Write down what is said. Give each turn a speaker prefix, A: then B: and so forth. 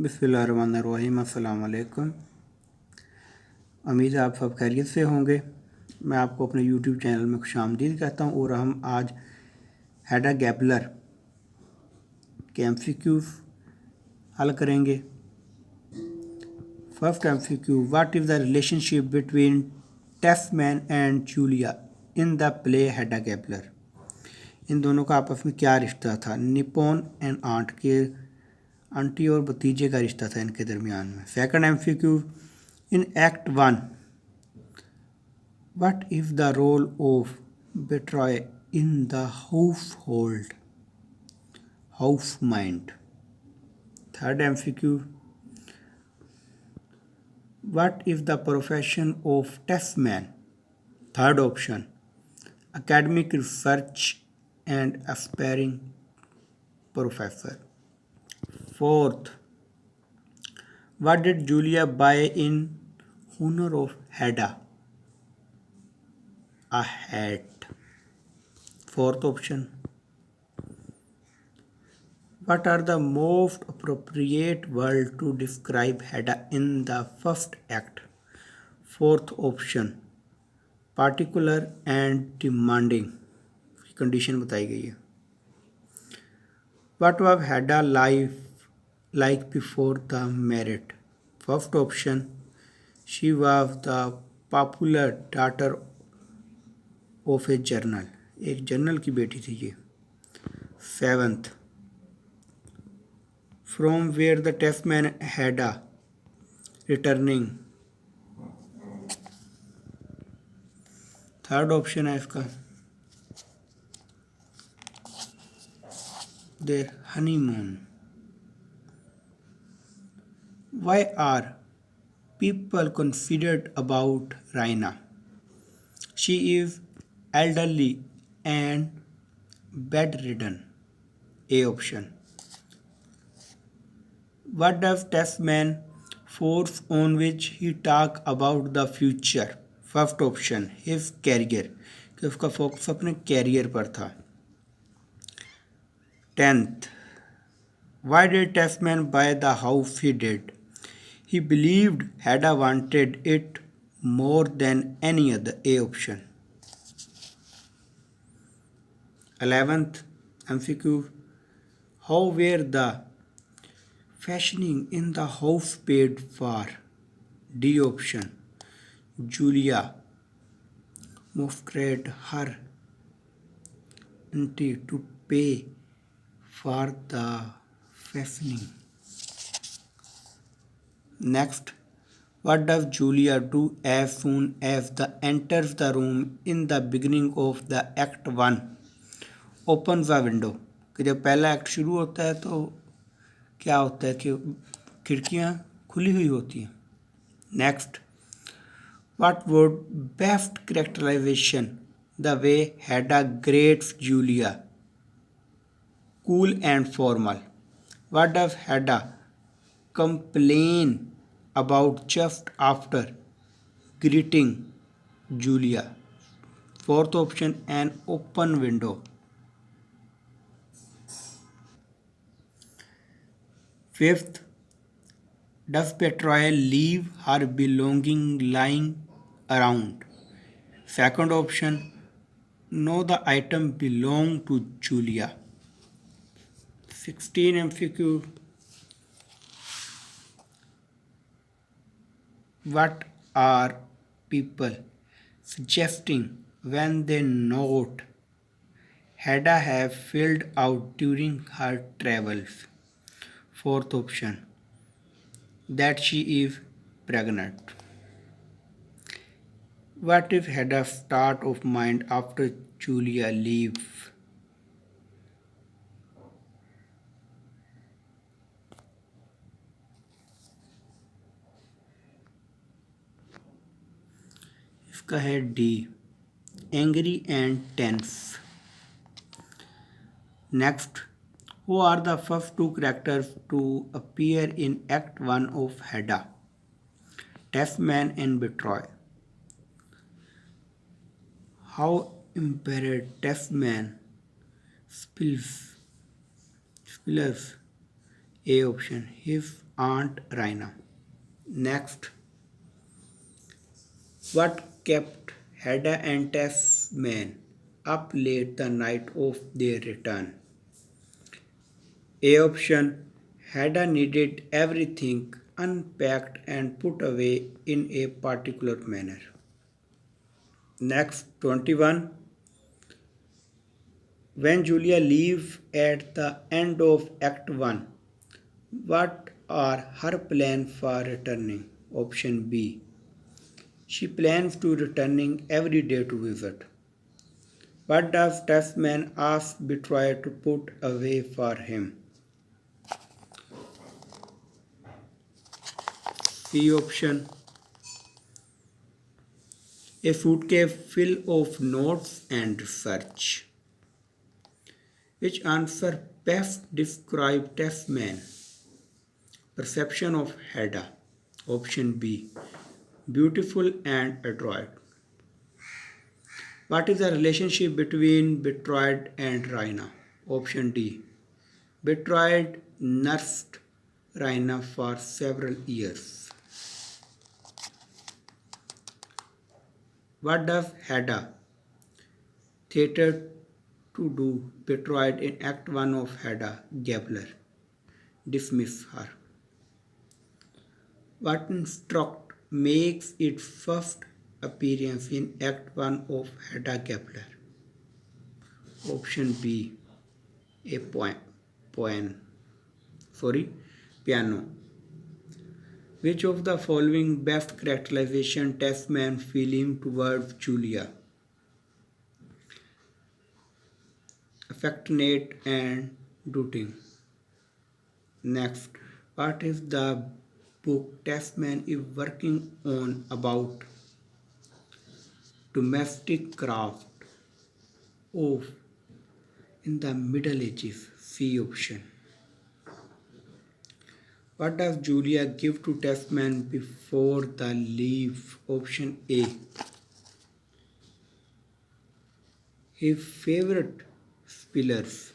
A: बिस्मिल्लाहिर्रहमानिर्रहीम। अस्सलाम वालेकुम। उम्मीद है आप सब खैरियत से होंगे। मैं आपको अपने यूट्यूब चैनल में खुशामदीद कहता हूँ और हम आज हैडा गैपलर के एमसीक्यूज हल करेंगे। First MCQ, what is the relationship between Tesman and Julia in the play Hedda Gabler. इन दोनों का आपस में क्या रिश्ता था? निपोन एंड आंट के आंटी और भतीजे का रिश्ता था इनके दरमियान में। Second MCQ, in act 1 what is the role of बेट्रॉय in the house maid. Third MCQ, what is the profession of Tesman. Third option, academic research and aspiring professor. Fourth, what did Julia buy in honor of Hedda? A hat. Fourth option, what are the most appropriate words to describe Hedda in the first act? Fourth option, particular and demanding. Condition बताई गई है। What was Hedda life like before the marriage? First option, she was the popular daughter of a journal. एक journal की बेटी थी ये। Seventh, from where the testman Hedda returning. Third option है इसका their honeymoon. Why are people confident about Raina? She is elderly and bedridden. A option. What does Tasman force on which he talk about the future? First option, his career, कि उसका focus अपने career पर था। 10th, why did Tasman buy the house he did? He believed Hedda wanted it more than any other. A option. 11th MCQ, how were the fashioning in the house paid for? D option. Julia motivated her auntie to pay for the fashioning. Next, what does Julia do as soon as the enters the room in the beginning of the act 1? Opens the window. कि जब पहला act शुरू होता है तो क्या होता है कि खिड़कियाँ खुली हुई होती हैं। Next, what would best characterization the way Hedda greets Julia? Cool and formal. What does Hedda complain about just after greeting Julia? Fourth option, an open window. Fifth, does Betrayal leave her belonging lying around? Second option, no, the item belong to Julia. 16 MCQ, what are people suggesting when they note Hedda have filled out during her travels? Fourth option, that she is pregnant. What is Hedda's start of mind after Julia leaves? इसका है D, angry and tense. Next, who are the first two characters to appear in Act 1 of Hedda? Tasman and Betroy. How impaired Tasman spills A option, his Aunt Rhina. Next, what kept Hedda and Tasman up late the night of their return? A option, Hedda needed everything unpacked and put away in a particular manner. Next, 21. When Julia leaves at the end of Act 1, what are her plans for returning? Option B. She plans to returning every day to visit. What does Tasman ask Betrayer to put away for him? C option. A suitcase full of notes and research. Which answer best describe Tasman? Perception of Hedda. Option B. Beautiful and adroit. What is the relationship between Bertrand and Raina? Option D. Bertrand nursed Raina for several years. What does Hedda theatre to do Bertrand in Act 1 of Hedda Gabler? Dismiss her. What instruct makes its first appearance in Act 1 of Hedda Gabler? Option B. A piano. Which of the following best characterization Tasman feeling towards Julia? Affectionate and doting. Next, what is the book Tasman is working on about domestic craft of in the Middle Ages? C option. What does Julia give to Tasman before the leave? Option A. His favorite spillers.